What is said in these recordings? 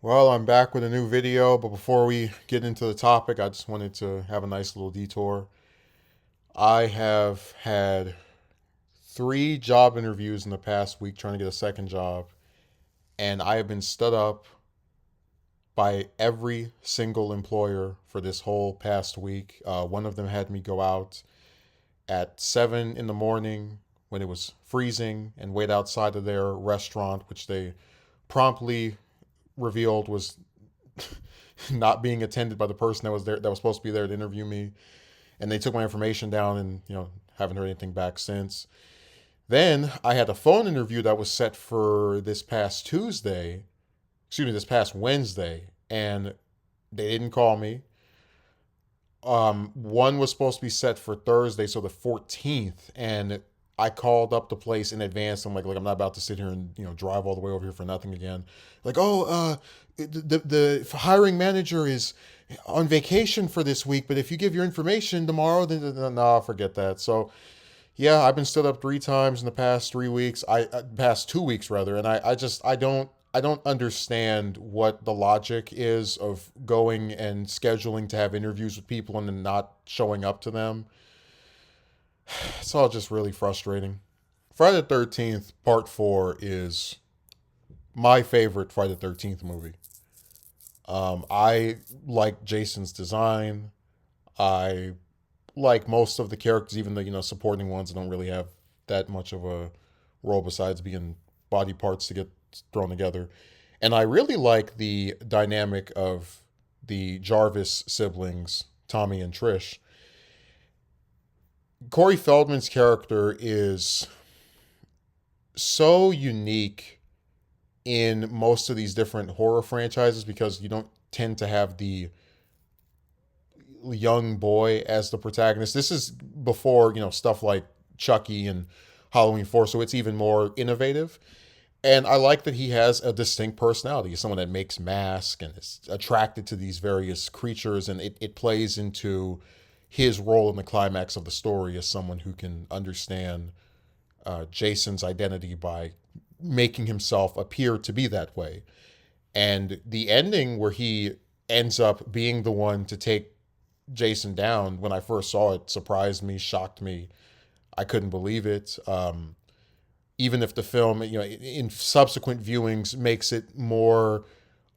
Well, I'm back with a new video, but before we get into the topic, I just wanted to have a nice little detour. I have had three job interviews in the past week trying to get a second job, and I have been stood up by every single employer for this whole past week. One of them had me go out at 7 in the morning when it was freezing and wait outside of their restaurant, which they promptly revealed was not being attended by the person that was supposed to be there to interview me, and they took my information down, and haven't heard anything back since. Then I had a phone interview that was set for this past Wednesday, and they didn't call me. One was supposed to be set for Thursday, so the 14th, and I called up the place in advance. I'm like I'm not about to sit here and drive all the way over here for nothing again. Like, oh, the hiring manager is on vacation for this week, but if you give your information tomorrow, then no, forget that. So yeah, I've been stood up three times in the past 3 weeks. Past 2 weeks rather, and I don't understand what the logic is of going and scheduling to have interviews with people and then not showing up to them. It's all just really frustrating. Friday the 13th, Part 4 is my favorite Friday the 13th movie. I like Jason's design. I like most of the characters, even the supporting ones that don't really have that much of a role besides being body parts to get thrown together. And I really like the dynamic of the Jarvis siblings, Tommy and Trish. Corey Feldman's character is so unique in most of these different horror franchises because you don't tend to have the young boy as the protagonist. This is before, stuff like Chucky and Halloween 4, so it's even more innovative. And I like that he has a distinct personality. He's someone that makes masks and is attracted to these various creatures, and it plays into his role in the climax of the story as someone who can understand Jason's identity by making himself appear to be that way. And the ending where he ends up being the one to take Jason down, when I first saw it, surprised me, shocked me. I couldn't believe it. Even if the film, in subsequent viewings, makes it more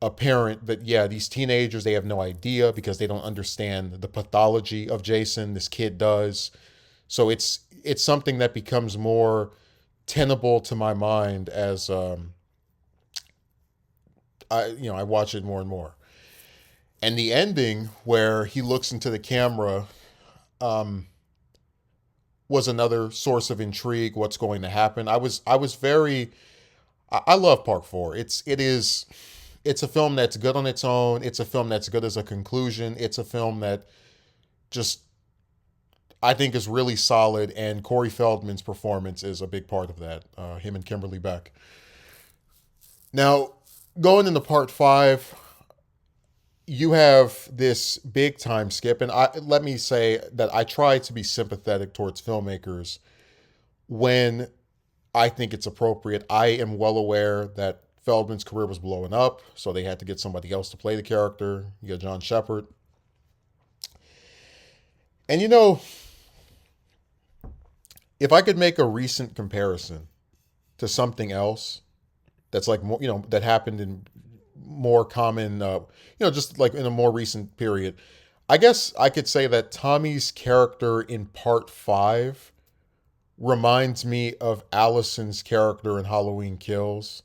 apparent that yeah, these teenagers, they have no idea because they don't understand the pathology of Jason. This kid does, so it's something that becomes more tenable to my mind as I watch it more and more. And the ending where he looks into the camera um, was another source of intrigue. What's going to happen? I was very I love Part Four. It's a film that's good on its own. It's a film that's good as a conclusion. It's a film that just I think is really solid, and Corey Feldman's performance is a big part of that. Him and Kimberly Beck. Now, going into Part Five, you have this big time skip, and let me say that I try to be sympathetic towards filmmakers when I think it's appropriate. I am well aware that Feldman's career was blowing up, so they had to get somebody else to play the character. You got John Shepard. And if I could make a recent comparison to something else that's like more, that happened in more common, just like in a more recent period, I guess I could say that Tommy's character in Part 5 reminds me of Allison's character in Halloween Kills,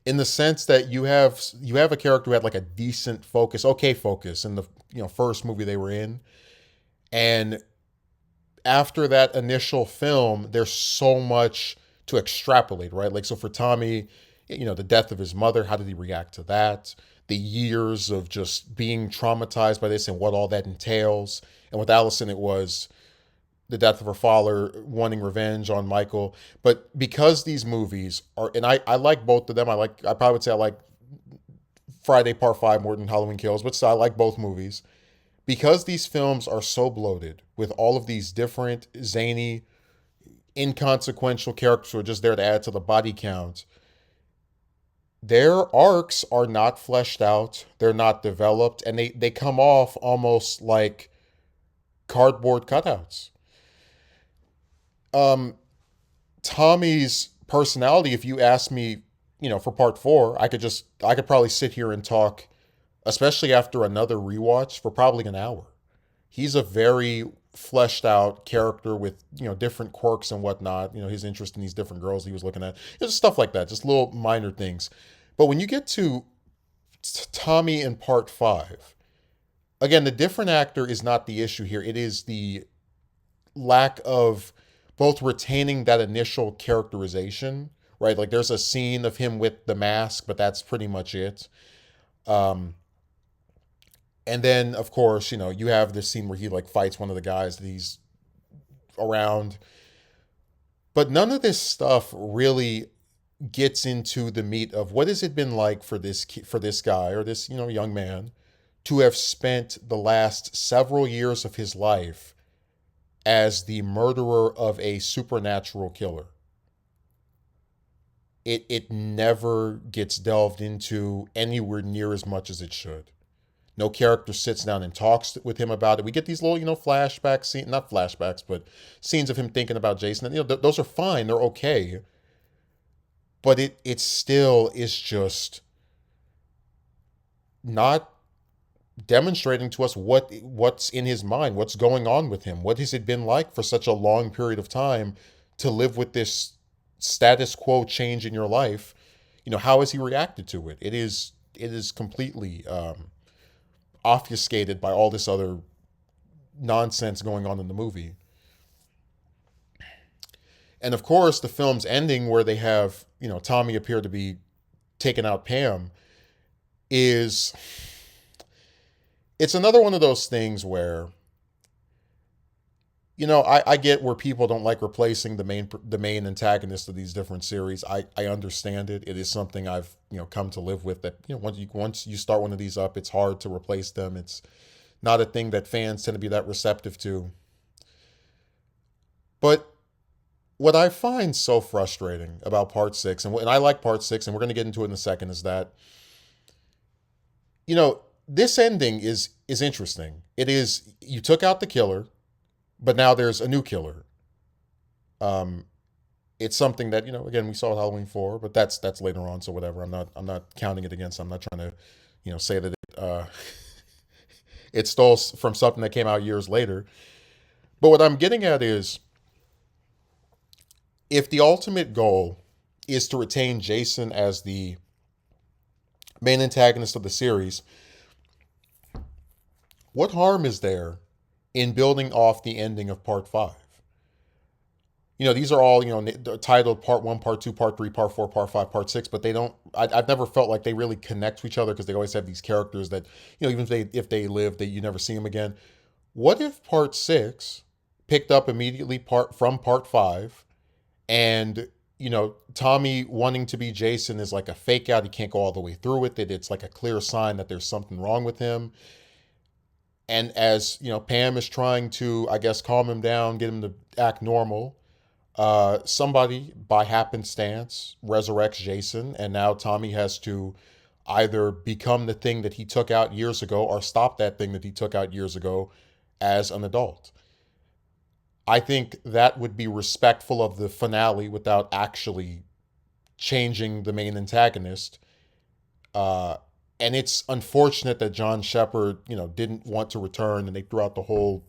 in the sense that you have a character who had like a decent focus, okay focus in the first movie they were in, and after that initial film, there's so much to extrapolate, right? Like, so for Tommy, the death of his mother, how did he react to that? The years of just being traumatized by this and what all that entails. And with Allison, it was the death of her father, wanting revenge on Michael. But because these movies are, and I like both of them, I probably would say I like Friday Part 5 more than Halloween Kills, but still, I like both movies. Because these films are so bloated with all of these different zany, inconsequential characters who are just there to add to the body count, their arcs are not fleshed out, they're not developed, and they come off almost like cardboard cutouts. Um, Tommy's personality, if you ask me, for part four, I could probably sit here and talk, especially after another rewatch, for probably an hour. He's a very fleshed out character with, different quirks and whatnot, his interest in these different girls he was looking at. Just stuff like that, just little minor things. But when you get to Tommy in part five, again, the different actor is not the issue here. It is the lack of both retaining that initial characterization, right? Like there's a scene of him with the mask, but that's pretty much it. Um, and then of course, you have this scene where he like fights one of the guys that he's around. But none of this stuff really gets into the meat of what has it been like for this guy or this, young man to have spent the last several years of his life as the murderer of a supernatural killer. It never gets delved into anywhere near as much as it should. No character sits down and talks with him about it. We get these little, flashback scenes, not flashbacks, but scenes of him thinking about Jason. And, those are fine. They're okay. But it still is just not demonstrating to us what's in his mind, what's going on with him. What has it been like for such a long period of time to live with this status quo change in your life? How has he reacted to it? It is completely obfuscated by all this other nonsense going on in the movie. And of course, the film's ending where they have, Tommy appear to be taking out Pam is it's another one of those things where, I get where people don't like replacing the main antagonist of these different series. I understand it. It is something I've come to live with. That once you start one of these up, it's hard to replace them. It's not a thing that fans tend to be that receptive to. But what I find so frustrating about part six, and I like part six, and we're going to get into it in a second, is that this ending is interesting. It is, you took out the killer, but now there's a new killer. Um, it's something that again, we saw at Halloween 4, but that's later on, so whatever. I'm not counting it against. I'm not trying to say that it stole from something that came out years later. But what I'm getting at is, if the ultimate goal is to retain Jason as the main antagonist of the series, what harm is there in building off the ending of part five? These are all, titled part one, part two, part three, part four, part five, part six, but they don't, I've never felt like they really connect to each other because they always have these characters that, even if they live, that you never see them again. What if part six picked up immediately from part five, and, Tommy wanting to be Jason is like a fake out. He can't go all the way through with it. It's like a clear sign that there's something wrong with him. And as, Pam is trying to, I guess, calm him down, get him to act normal, somebody by happenstance resurrects Jason, and now Tommy has to either become the thing that he took out years ago or stop that thing that he took out years ago as an adult. I think that would be respectful of the finale without actually changing the main antagonist. And it's unfortunate that John Shepard, didn't want to return, and they threw out the whole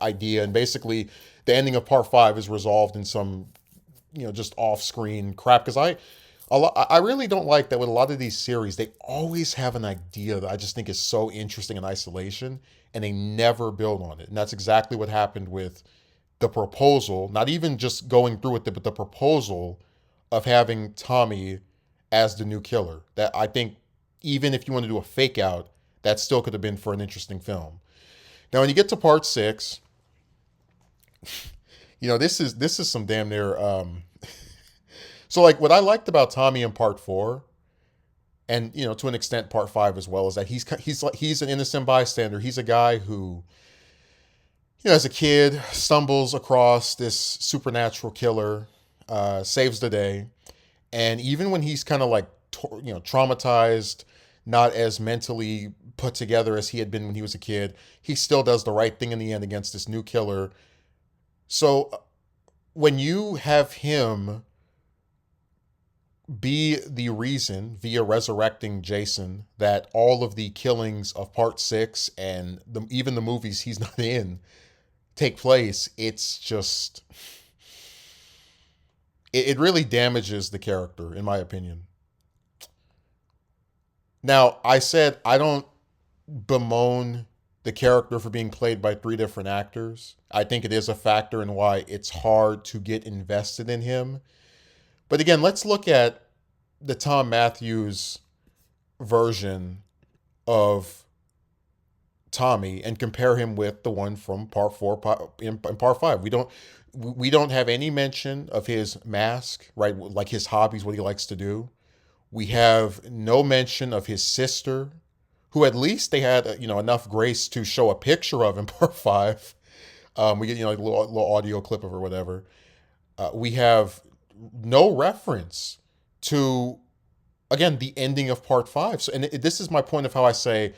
idea. And basically, the ending of part five is resolved in some, just off-screen crap. Because I really don't like that with a lot of these series. They always have an idea that I just think is so interesting in isolation, and they never build on it. And that's exactly what happened with the proposal, not even just going through with it, but the proposal of having Tommy as the new killer. That I think, even if you want to do a fake out, that still could have been for an interesting film. Now, when you get to part six, this is some damn near. So, like, what I liked about Tommy in part four, and to an extent part five as well, is that he's an innocent bystander. He's a guy who, as a kid, stumbles across this supernatural killer, saves the day, and even when he's kind of like traumatized, not as mentally put together as he had been when he was a kid. He still does the right thing in the end against this new killer. So when you have him be the reason via resurrecting Jason that all of the killings of part 6 and even the movies he's not in take place, it's just it really damages the character, in my opinion. Now, I said I don't bemoan the character for being played by three different actors. I think it is a factor in why it's hard to get invested in him. But again, let's look at the Tom Matthews version of Tommy and compare him with the one from part 4 in part 5. We don't have any mention of his mask, right? Like his hobbies, what he likes to do. We have no mention of his sister, who at least they had enough grace to show a picture of in part 5. We get like a little audio clip of or whatever. We have no reference to, again, the ending of part 5. So, and this is my point of how I say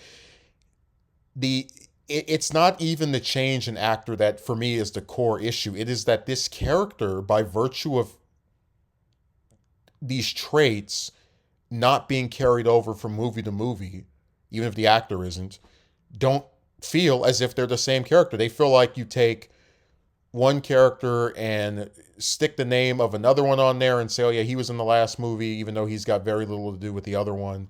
it's not even the change in actor that for me is the core issue. It is that this character, by virtue of these traits not being carried over from movie to movie, even if the actor isn't, don't feel as if they're the same character. They feel like you take one character and stick the name of another one on there and say, oh yeah, he was in the last movie, even though he's got very little to do with the other one.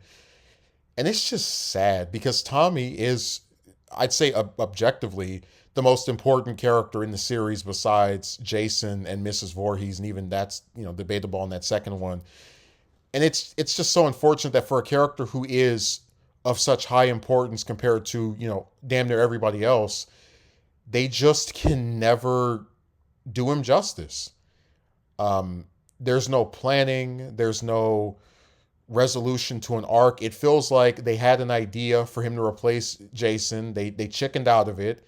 And it's just sad because Tommy is, I'd say objectively, the most important character in the series besides Jason and Mrs. Voorhees, and even that's debatable on that second one. And it's just so unfortunate that for a character who is of such high importance compared to damn near everybody else, they just can never do him justice. There's no planning. There's no resolution to an arc. It feels like they had an idea for him to replace Jason. They chickened out of it.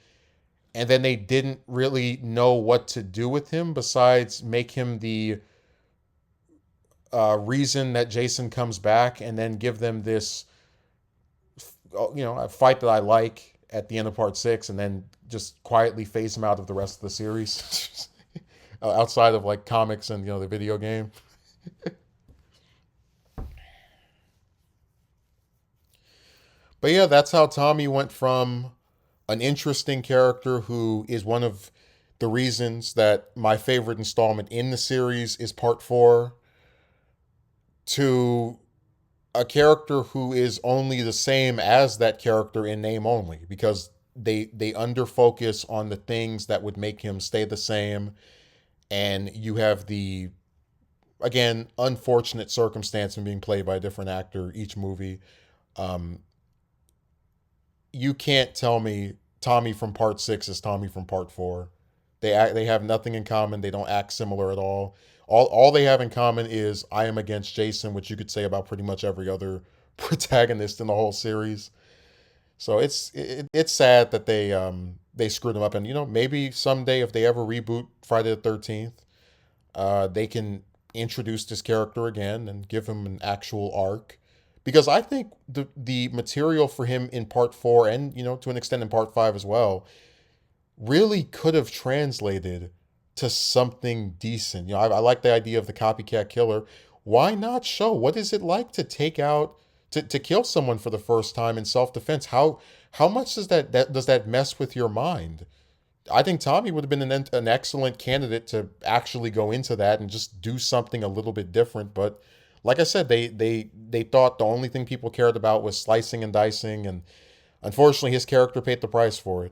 And then they didn't really know what to do with him besides make him the reason that Jason comes back, and then give them this, a fight that I like at the end of part 6, and then just quietly phase him out of the rest of the series outside of like comics and the video game. But yeah, that's how Tommy went from an interesting character who is one of the reasons that my favorite installment in the series is part 4, to a character who is only the same as that character in name only, because they under focus on the things that would make him stay the same. And you have the, again, unfortunate circumstance in being played by a different actor each movie. You can't tell me Tommy from part 6 is Tommy from part 4. They have nothing in common. They don't act similar at all. All they have in common is I am against Jason, which you could say about pretty much every other protagonist in the whole series. So it's sad that they screwed him up. And maybe someday if they ever reboot Friday the 13th, they can introduce this character again and give him an actual arc. Because I think the material for him in part 4 and to an extent in part 5 as well really could have translated to something decent. I like the idea of the copycat killer. Why not show what is it like to take out to kill someone for the first time in self-defense? How much does that mess with your mind? I think Tommy would have been an excellent candidate to actually go into that and just do something a little bit different. But like I said, they thought the only thing people cared about was slicing and dicing, and unfortunately his character paid the price for it.